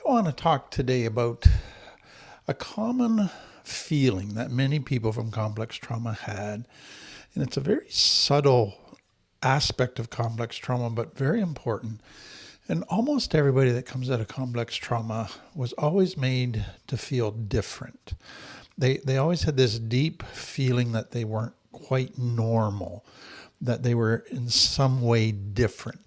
I want to talk today about a common feeling that many people from complex trauma had. And it's a very subtle aspect of complex trauma, but very important. And almost everybody that comes out of complex trauma was always made to feel different. They always had this deep feeling that they weren't quite normal, that they were in some way different.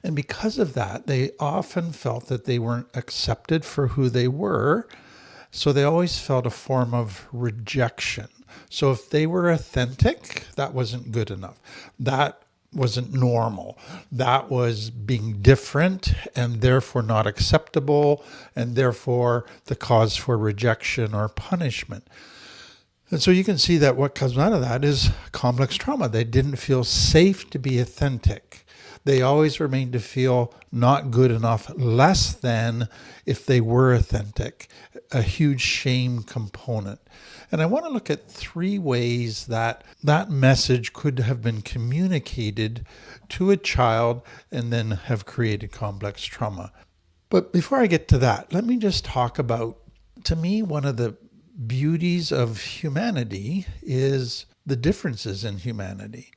And because of that, they often felt that they weren't accepted for who they were. So they always felt a form of rejection. So if they were authentic, that wasn't good enough. That wasn't normal. That was being different and therefore not acceptable, and therefore the cause for rejection or punishment. And so you can see that what comes out of that is complex trauma. They didn't feel safe to be authentic. They always remained to feel not good enough, less than if they were authentic, a huge shame component. And I want to look at 3 ways that that message could have been communicated to a child and then have created complex trauma. But before I get to that, let me just talk about, to me, one of the beauties of humanity is the differences in humanity.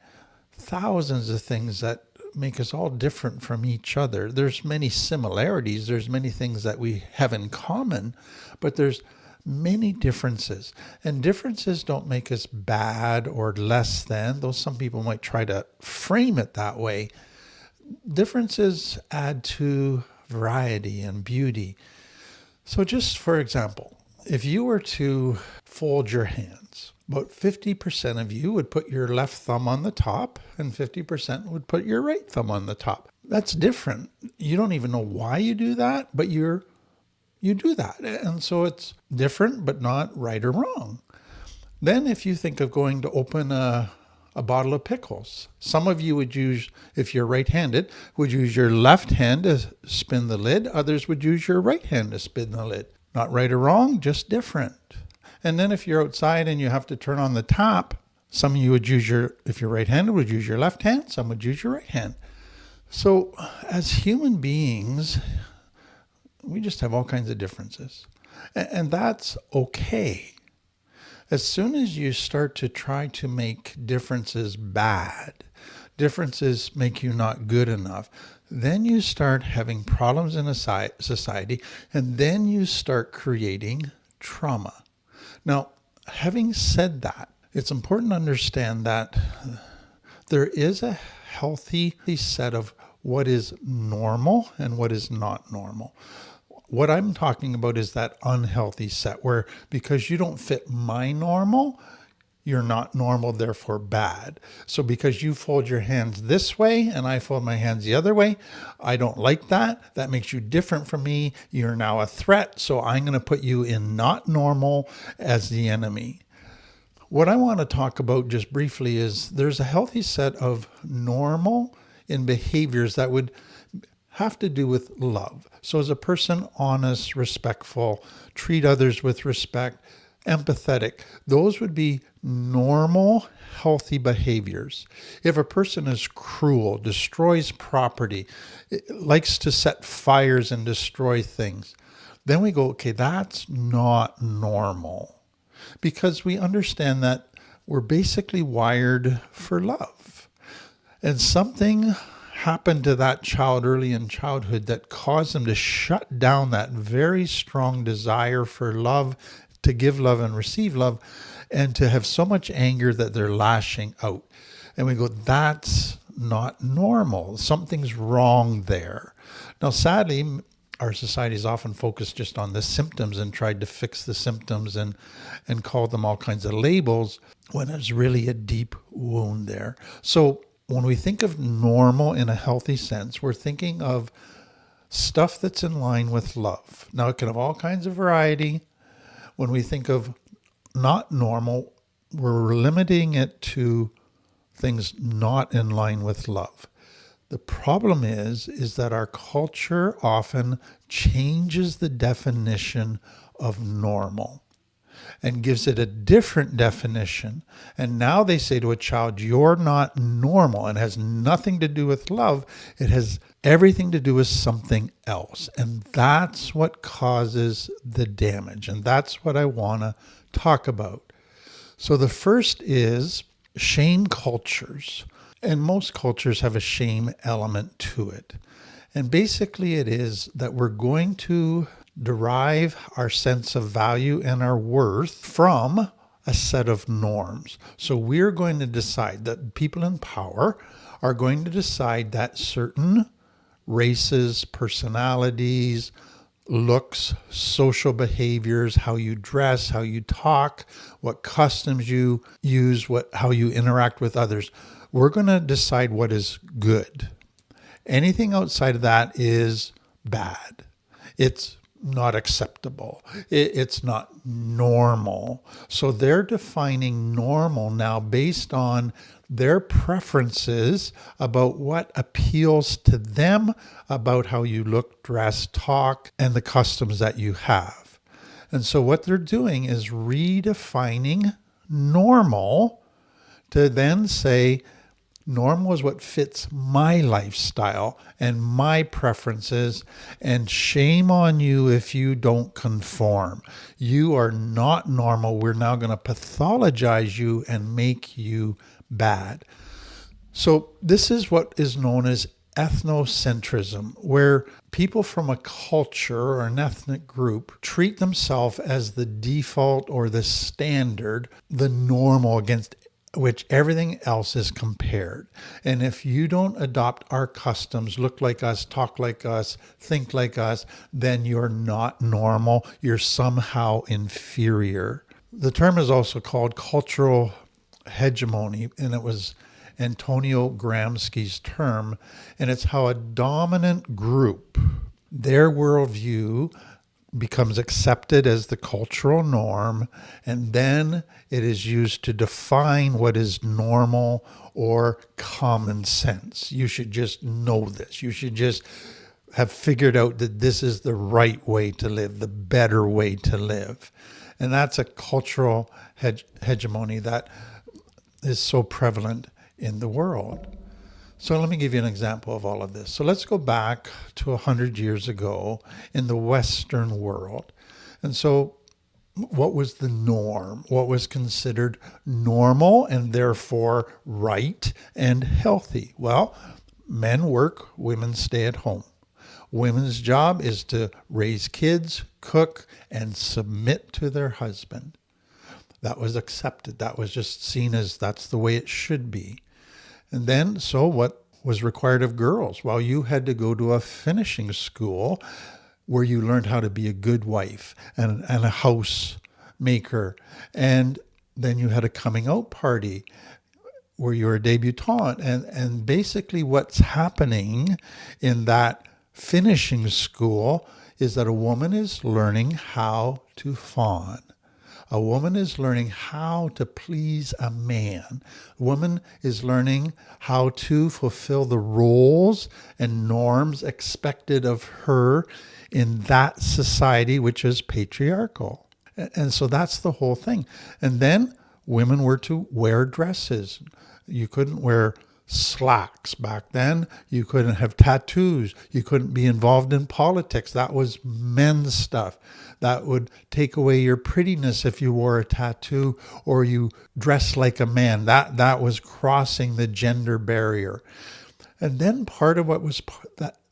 Thousands of things that make us all different from each other. There's many similarities, there's many things that we have in common, but there's many differences. And differences don't make us bad or less than, though some people might try to frame it that way. Differences add to variety and beauty. So just for example, if you were to fold your hands, about 50% of you would put your left thumb on the top and 50% would put your right thumb on the top. That's different. You don't even know why you do that, but you do that. And so it's different, but not right or wrong. Then if you think of going to open a bottle of pickles, some of you would use, if you're right-handed, would use your left hand to spin the lid. Others would use your right hand to spin the lid. Not right or wrong, just different. And then if you're outside and you have to turn on the tap, some of you would use if you're right-handed, would use your left hand, some would use your right hand. So as human beings, we just have all kinds of differences. And that's okay. As soon as you start to try to make differences bad, differences make you not good enough, then you start having problems in a society, and then you start creating trauma. Now, having said that, it's important to understand that there is a healthy set of what is normal and what is not normal. What I'm talking about is that unhealthy set where because you don't fit my normal, you're not normal, therefore bad. So because you fold your hands this way and I fold my hands the other way, I don't like that. That makes you different from me. You're now a threat. So I'm going to put you in not normal as the enemy. What I want to talk about just briefly is there's a healthy set of normal in behaviors that would have to do with love. So as a person, honest, respectful, treat others with respect, empathetic, those would be normal, healthy behaviors. If a person is cruel, destroys property, likes to set fires and destroy things, then we go, okay, that's not normal. Because we understand that we're basically wired for love. And something happened to that child early in childhood that caused them to shut down that very strong desire for love, to give love and receive love, and to have so much anger that they're lashing out. And we go, that's not normal. Something's wrong there. Now, sadly, our society is often focused just on the symptoms and tried to fix the symptoms and call them all kinds of labels when there's really a deep wound there. So when we think of normal in a healthy sense, we're thinking of stuff that's in line with love. Now, it can have all kinds of variety. When we think of not normal, we're limiting it to things not in line with love. The problem is that our culture often changes the definition of normal. and gives it a different definition. And now they say to a child, you're not normal, and has nothing to do with love. It has everything to do with something else. And that's what causes the damage. And that's what I want to talk about. So the first is shame cultures. And most cultures have a shame element to it. And basically it is that we're going to derive our sense of value and our worth from a set of norms. So we're going to decide that people in power are going to decide that certain races, personalities, looks, social behaviors, how you dress, how you talk, what customs you use, how you interact with others. We're going to decide what is good. Anything outside of that is bad. It's not acceptable. It's not normal. So they're defining normal now based on their preferences about what appeals to them about how you look, dress, talk, and the customs that you have. And so what they're doing is redefining normal to then say, normal is what fits my lifestyle and my preferences, and shame on you if you don't conform. You are not normal. We're now going to pathologize you and make you bad. So this is what is known as ethnocentrism, where people from a culture or an ethnic group treat themselves as the default or the standard, the normal against which everything else is compared. And if you don't adopt our customs, look like us, talk like us, think like us, then you're not normal. You're somehow inferior. The term is also called cultural hegemony, and it was Antonio Gramsci's term, and it's how a dominant group, their worldview becomes accepted as the cultural norm, and then it is used to define what is normal or common sense. You should just know this. You should just have figured out that this is the right way to live, the better way to live. And that's a cultural hegemony that is so prevalent in the world. So let me give you an example of all of this. So let's go back to 100 years ago in the Western world. And so what was the norm? What was considered normal and therefore right and healthy? Well, men work, women stay at home. Women's job is to raise kids, cook, and submit to their husband. That was accepted. That was just seen as that's the way it should be. And then, so what was required of girls? Well, you had to go to a finishing school where you learned how to be a good wife and a housemaker. And then you had a coming out party where you were a debutante. And basically what's happening in that finishing school is that a woman is learning how to fawn. A woman is learning how to please a man. A woman is learning how to fulfill the roles and norms expected of her in that society, which is patriarchal. And so that's the whole thing. And then women were to wear dresses. You couldn't wear slacks back then. You couldn't have tattoos. You couldn't be involved in politics. That was men's stuff. That would take away your prettiness if you wore a tattoo or you dressed like a man. That was crossing the gender barrier. And then part of what was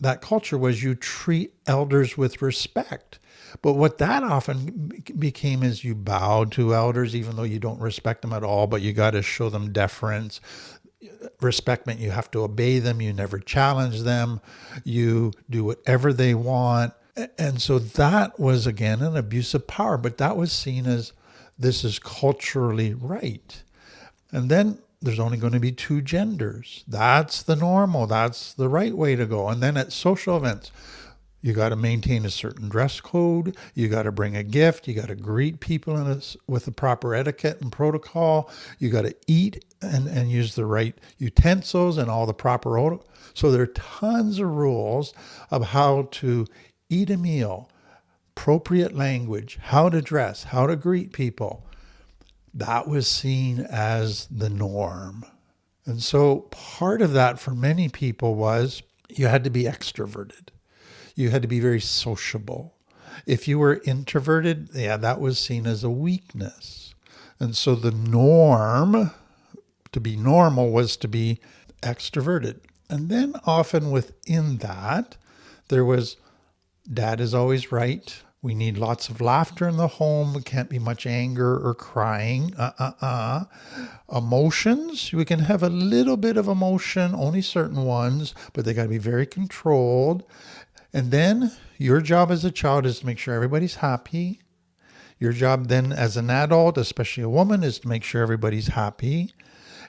that culture was you treat elders with respect. But what that often became is you bow to elders even though you don't respect them at all, but you got to show them deference. Respect meant you have to obey them. You never challenge them. You do whatever they want. And so that was, again, an abuse of power. But that was seen as this is culturally right. And then there's only going to be two genders. That's the normal. That's the right way to go. And then at social events, you got to maintain a certain dress code. You got to bring a gift. You got to greet people with the proper etiquette and protocol. You got to eat and use the right utensils and all the proper order. So there are tons of rules of how to eat a meal, appropriate language, how to dress, how to greet people, that was seen as the norm. And so part of that for many people was you had to be extroverted. You had to be very sociable. If you were introverted, that was seen as a weakness. And so the norm, to be normal, was to be extroverted. And then often within that, there was dad is always right. We need lots of laughter in the home. It can't be much anger or crying. Emotions, we can have a little bit of emotion, only certain ones, but they got to be very controlled. And then your job as a child is to make sure everybody's happy. Your job then as an adult, especially a woman, is to make sure everybody's happy.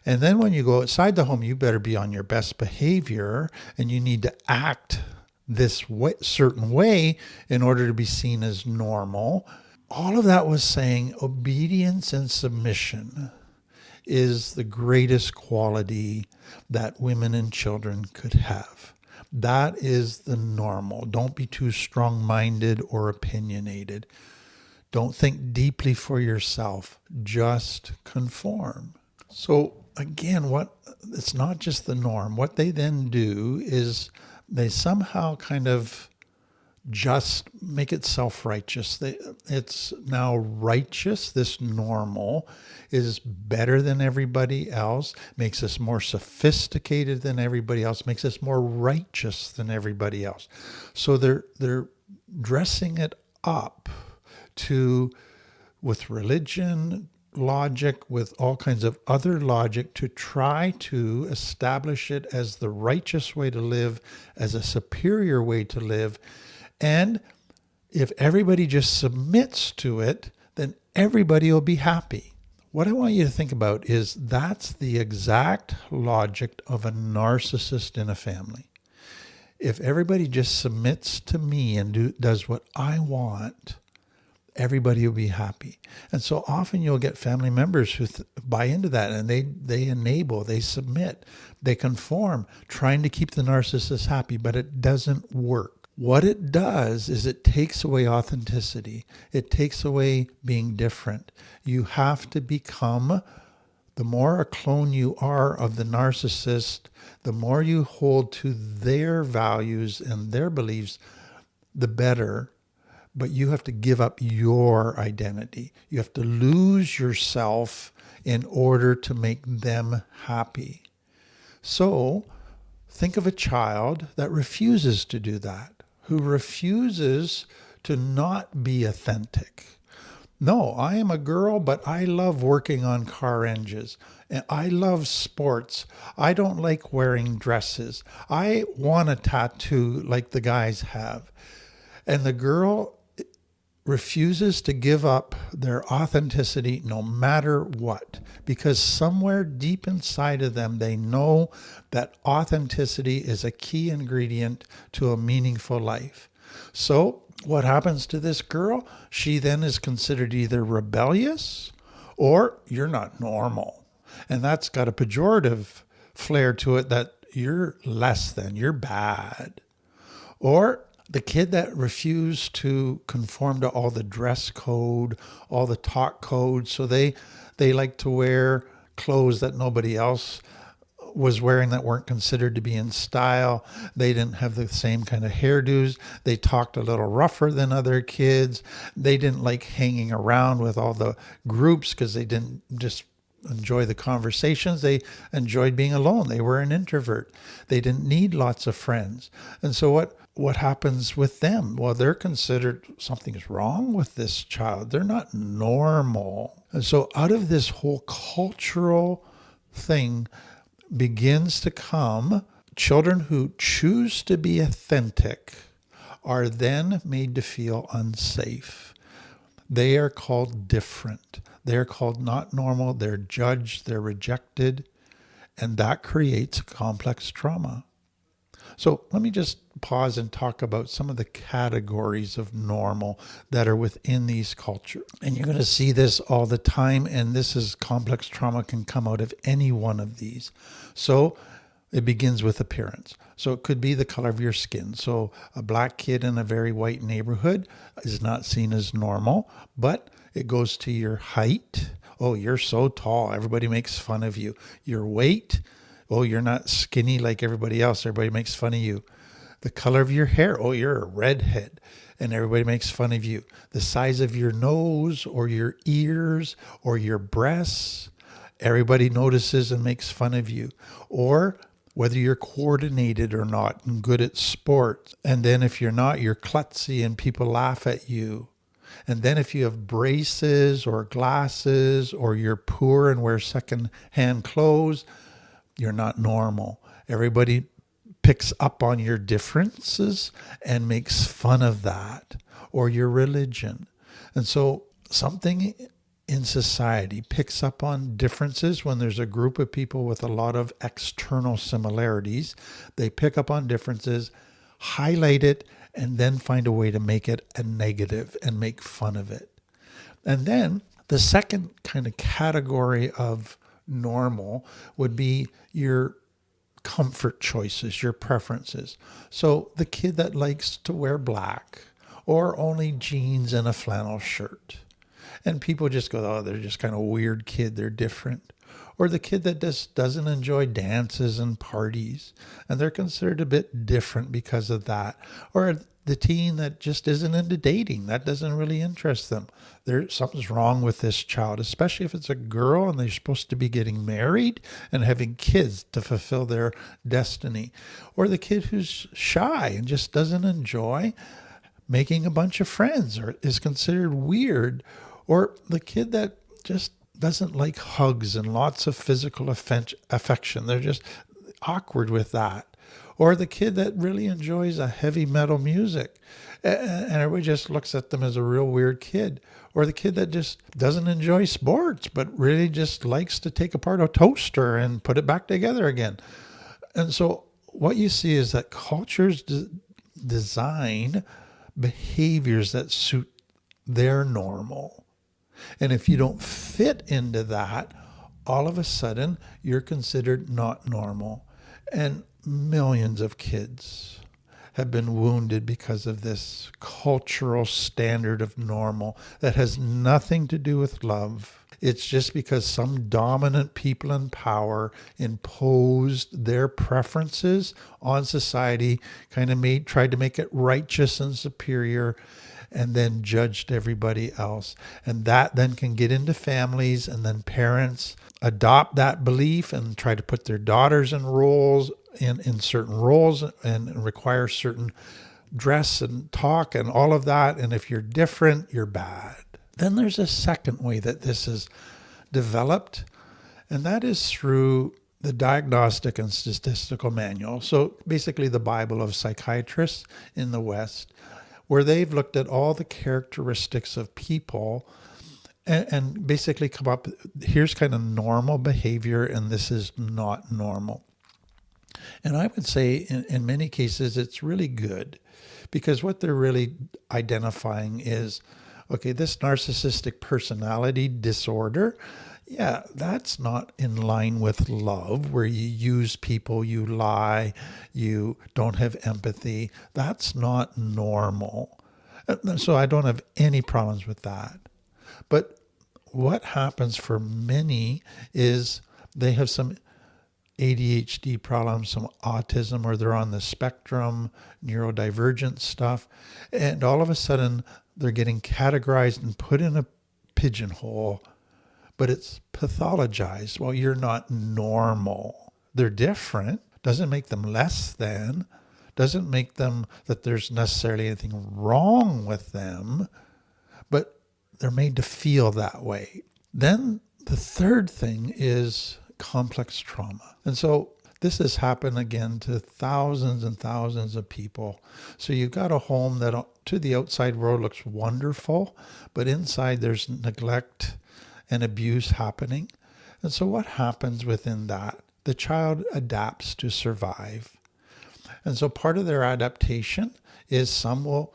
And then when you go outside the home, you better be on your best behavior, and you need to act this certain way in order to be seen as normal. All of that was saying obedience and submission is the greatest quality that women and children could have. That is the normal. Don't be too strong-minded or opinionated. Don't think deeply for yourself. Just conform. So again, it's not just the norm. What they then do is they somehow kind of just make it self-righteous. It's now righteous. This normal is better than everybody else, makes us more sophisticated than everybody else, makes us more righteous than everybody else. So they're dressing it up with religion, logic, with all kinds of other logic, to try to establish it as the righteous way to live, as a superior way to live. And if everybody just submits to it, then everybody will be happy. What I want you to think about is that's the exact logic of a narcissist in a family. If everybody just submits to me and does what I want, everybody will be happy. And so often you'll get family members who buy into that, and they enable, they submit, they conform, trying to keep the narcissist happy, but it doesn't work. What it does is it takes away authenticity. It takes away being different. You have to become, the more a clone you are of the narcissist, the more you hold to their values and their beliefs, the better. But you have to give up your identity. You have to lose yourself in order to make them happy. So think of a child that refuses to do that, who refuses to not be authentic. No, I am a girl, but I love working on car engines. And I love sports. I don't like wearing dresses. I want a tattoo like the guys have. And the girl refuses to give up their authenticity no matter what, because somewhere deep inside of them, they know that authenticity is a key ingredient to a meaningful life. So what happens to this girl? She then is considered either rebellious or you're not normal. And that's got a pejorative flair to it, that you're less than, you're bad. Or the kid that refused to conform to all the dress code, all the talk code, so they like to wear clothes that nobody else was wearing that weren't considered to be in style. They didn't have the same kind of hairdos. They talked a little rougher than other kids. They didn't like hanging around with all the groups because they didn't just enjoy the conversations. They enjoyed being alone. They were an introvert. They didn't need lots of friends. And so what happens with them? Well, they're considered, something's wrong with this child. They're not normal. And so out of this whole cultural thing begins to come, children who choose to be authentic are then made to feel unsafe. They are called different. They're called not normal. They're judged. They're rejected. And that creates complex trauma. So let me just pause and talk about some of the categories of normal that are within these cultures. And you're going to see this all the time, and this is complex trauma can come out of any one of these. So It begins with appearance. So it could be the color of your skin. So a black kid in a very white neighborhood is not seen as normal, but it goes to your height. Oh, you're so tall. Everybody makes fun of you. Your weight. Oh, you're not skinny like everybody else. Everybody makes fun of you. The color of your hair. Oh, you're a redhead and everybody makes fun of you. The size of your nose or your ears or your breasts. Everybody notices and makes fun of you. Or whether you're coordinated or not and good at sports. And then if you're not, you're klutzy and people laugh at you. And then if you have braces or glasses or you're poor and wear second-hand clothes, you're not normal. Everybody picks up on your differences and makes fun of that, or your religion. And so something in society picks up on differences when there's a group of people with a lot of external similarities. They pick up on differences, highlight it, and then find a way to make it a negative and make fun of it. And then the second kind of category of normal would be your comfort choices, your preferences. So the kid that likes to wear black or only jeans and a flannel shirt. And people just go, oh, they're just kind of weird kid. They're different. Or the kid that just doesn't enjoy dances and parties. And they're considered a bit different because of that. Or the teen that just isn't into dating. That doesn't really interest them. Something's wrong with this child, especially if it's a girl and they're supposed to be getting married and having kids to fulfill their destiny. Or the kid who's shy and just doesn't enjoy making a bunch of friends or is considered weird. Or the kid that just doesn't like hugs and lots of physical affection. They're just awkward with that. Or the kid that really enjoys a heavy metal music and everybody just looks at them as a real weird kid. Or the kid that just doesn't enjoy sports but really just likes to take apart a toaster and put it back together again. And so what you see is that cultures design behaviors that suit their normal. And if you don't fit into that, all of a sudden you're considered not normal. And millions of kids have been wounded because of this cultural standard of normal that has nothing to do with love. It's just because some dominant people in power imposed their preferences on society, tried to make it righteous and superior, and then judged everybody else. And that then can get into families, and then parents adopt that belief and try to put their daughters in certain roles and require certain dress and talk and all of that. And if you're different, you're bad. Then there's a second way that this is developed, and that is through the Diagnostic and Statistical Manual. So basically the Bible of psychiatrists in the West, where they've looked at all the characteristics of people and basically come up, here's kind of normal behavior and this is not normal. And I would say in many cases it's really good, because what they're really identifying is, okay, this narcissistic personality disorder, yeah, that's not in line with love, where you use people, you lie, you don't have empathy. That's not normal. So I don't have any problems with that. But what happens for many is they have some ADHD problems, some autism, or they're on the spectrum, neurodivergent stuff, and all of a sudden they're getting categorized and put in a pigeonhole, but it's pathologized. Well, you're not normal. They're different. Doesn't make them less than. Doesn't make them that there's necessarily anything wrong with them, but they're made to feel that way. Then the third thing is complex trauma. And so this has happened again to thousands and thousands of people. So you've got a home that to the outside world looks wonderful, but inside there's neglect and abuse happening. And so what happens within that? The child adapts to survive. And so part of their adaptation is some will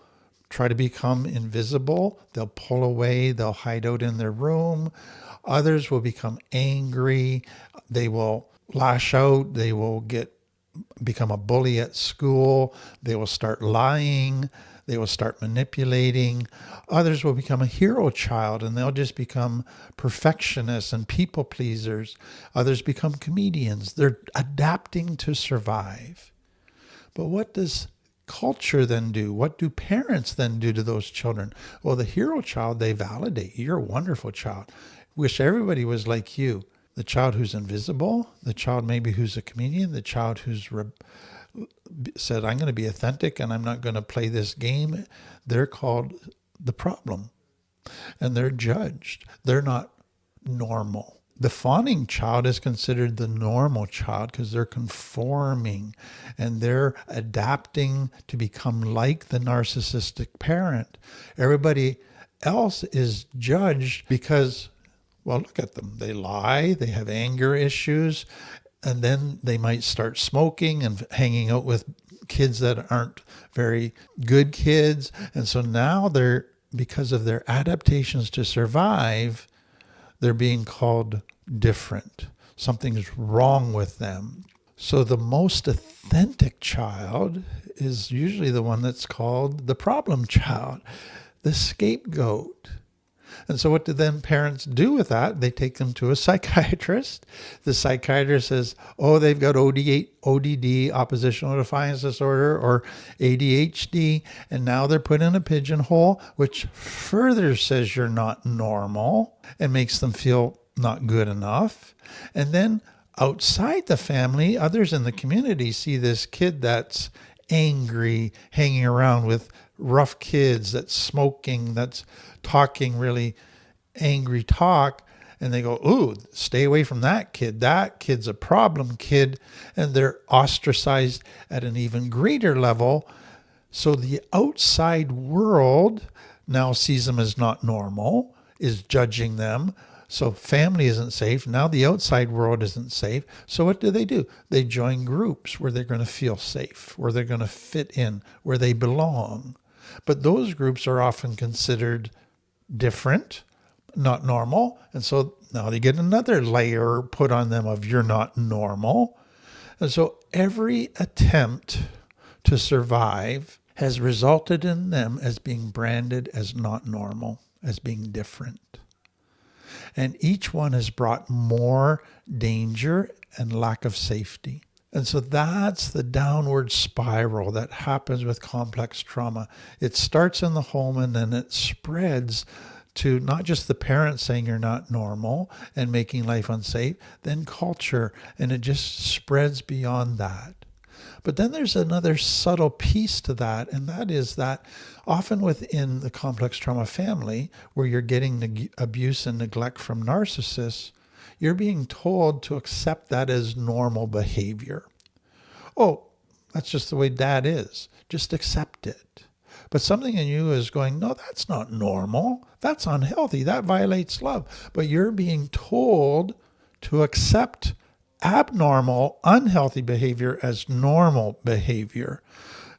try to become invisible. They'll pull away. They'll hide out in their room. Others will become angry. They will lash out. They will get become a bully at school. They will start lying. They will start manipulating. Others will become a hero child and they'll just become perfectionists and people pleasers. Others become comedians. They're adapting to survive. But what does culture then do? What do parents then do to those children? Well, the hero child, they validate. You're a wonderful child. Wish everybody was like you. The child who's invisible, the child maybe who's a comedian, the child who's said, I'm going to be authentic and I'm not going to play this game. They're called the problem and they're judged. They're not normal. The fawning child is considered the normal child because they're conforming and they're adapting to become like the narcissistic parent. Everybody else is judged because, well, look at them. They lie, they have anger issues, and then they might start smoking and hanging out with kids that aren't very good kids. And so now because of their adaptations to survive, they're being called different. Something's wrong with them. So the most authentic child is usually the one that's called the problem child, the scapegoat. And so what do then parents do with that? They take them to a psychiatrist. The psychiatrist says, oh, they've got ODD, oppositional defiance disorder, or ADHD, and now they're put in a pigeonhole, which further says you're not normal and makes them feel not good enough. And then outside the family, others in the community see this kid that's angry, hanging around with rough kids, that's smoking, that's talking really angry talk, and they go, ooh, stay away from that kid. That kid's a problem kid, and they're ostracized at an even greater level. So the outside world now sees them as not normal, is judging them. So family isn't safe. Now the outside world isn't safe. So what do? They join groups where they're going to feel safe, where they're going to fit in, where they belong. But those groups are often considered different, not normal. And so now they get another layer put on them of you're not normal. And so every attempt to survive has resulted in them as being branded as not normal, as being different. And each one has brought more danger and lack of safety. And so that's the downward spiral that happens with complex trauma. It starts in the home and then it spreads to not just the parents saying you're not normal and making life unsafe, then culture, and it just spreads beyond that. But then there's another subtle piece to that, and that is that often within the complex trauma family, where you're getting abuse and neglect from narcissists, you're being told to accept that as normal behavior. Oh, that's just the way dad is. Just accept it. But something in you is going, no, that's not normal. That's unhealthy. That violates love. But you're being told to accept abnormal, unhealthy behavior as normal behavior.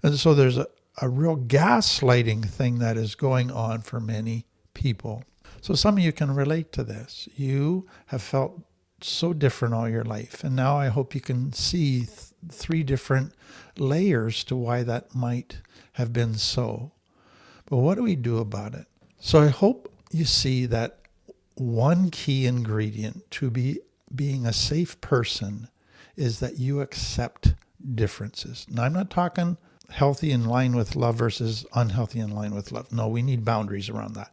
And so there's a real gaslighting thing that is going on for many people. So some of you can relate to this. You have felt so different all your life. And now I hope you can see three different layers to why that might have been so. But what do we do about it? So I hope you see that one key ingredient to being a safe person is that you accept differences. Now, I'm not talking healthy in line with love versus unhealthy in line with love. No, we need boundaries around that.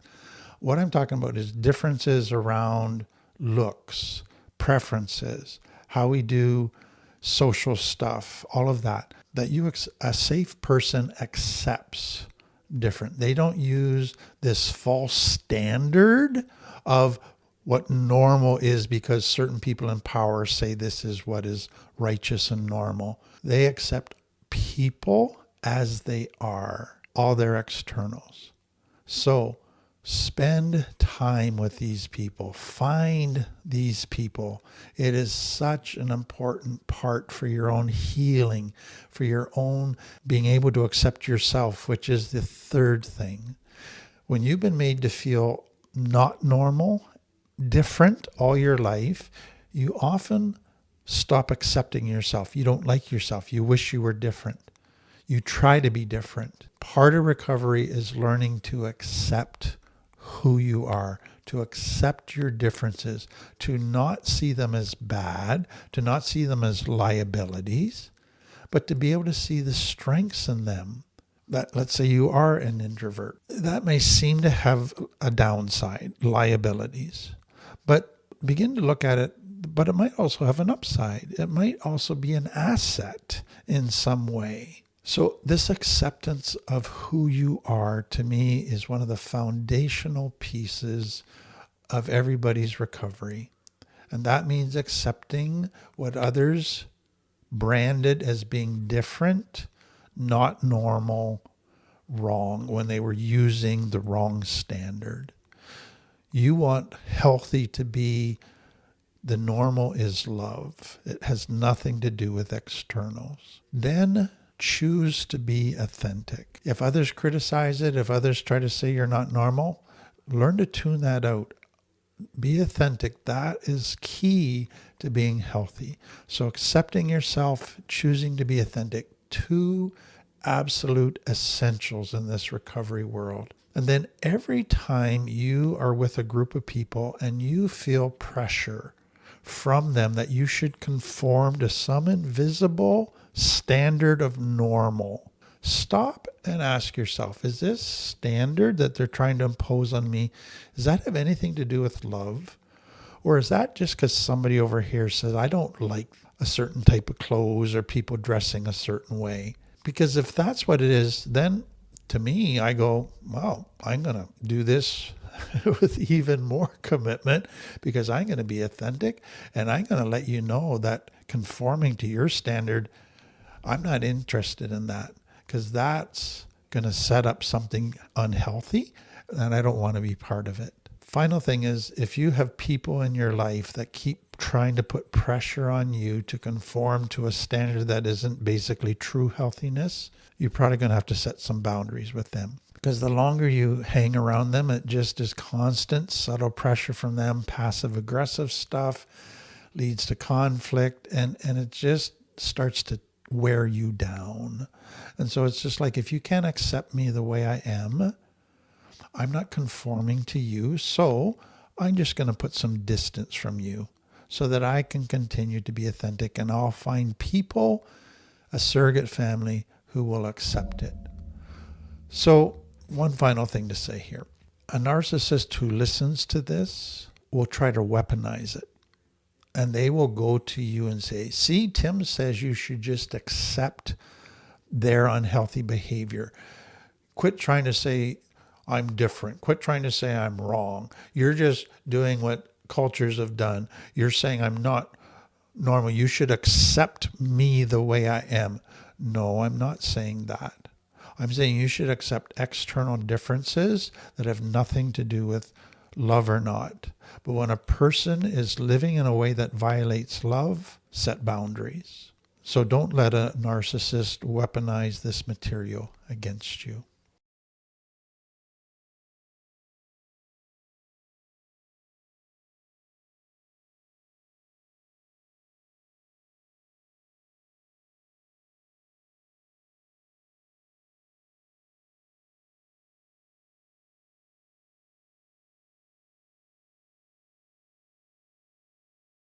What I'm talking about is differences around looks, preferences, how we do social stuff, all of that. That a safe person accepts different. They don't use this false standard of what normal is because certain people in power say this is what is righteous and normal. They accept people as they are, all their externals. So spend time with these people. Find these people. It is such an important part for your own healing, for your own being able to accept yourself, which is the third thing. When you've been made to feel not normal, different all your life, you often stop accepting yourself. You don't like yourself. You wish you were different. You try to be different. Part of recovery is learning to accept who you are, to accept your differences, to not see them as bad, to not see them as liabilities, but to be able to see the strengths in them. That, let's say you are an introvert. That may seem to have a downside, liabilities, but begin to look at it, but it might also have an upside. It might also be an asset in some way. So this acceptance of who you are, to me, is one of the foundational pieces of everybody's recovery. And that means accepting what others branded as being different, not normal, wrong, when they were using the wrong standard. You want healthy to be the normal is love. It has nothing to do with externals. Then choose to be authentic. If others criticize it, if others try to say you're not normal, learn to tune that out. Be authentic. That is key to being healthy. So accepting yourself, choosing to be authentic, two absolute essentials in this recovery world. And then every time you are with a group of people and you feel pressure from them that you should conform to some invisible standard of normal, stop and ask yourself, is this standard that they're trying to impose on me, does that have anything to do with love? Or is that just because somebody over here says, I don't like a certain type of clothes or people dressing a certain way? Because if that's what it is, then to me, I go, well, I'm going to do this with even more commitment because I'm going to be authentic and I'm going to let you know that conforming to your standard, I'm not interested in that because that's going to set up something unhealthy and I don't want to be part of it. Final thing is, if you have people in your life that keep trying to put pressure on you to conform to a standard that isn't basically true healthiness, you're probably going to have to set some boundaries with them. Because the longer you hang around them, it just is constant, subtle pressure from them, passive-aggressive stuff, leads to conflict, and it just starts to wear you down. And so it's just like, if you can't accept me the way I am, I'm not conforming to you, so I'm just going to put some distance from you so that I can continue to be authentic, and I'll find people, a surrogate family, who will accept it. So one final thing to say here. A narcissist who listens to this will try to weaponize it. And they will go to you and say, see, Tim says you should just accept their unhealthy behavior. Quit trying to say, I'm different. Quit trying to say I'm wrong. You're just doing what cultures have done. You're saying I'm not normal. You should accept me the way I am. No, I'm not saying that. I'm saying you should accept external differences that have nothing to do with love or not. But when a person is living in a way that violates love, set boundaries. So don't let a narcissist weaponize this material against you.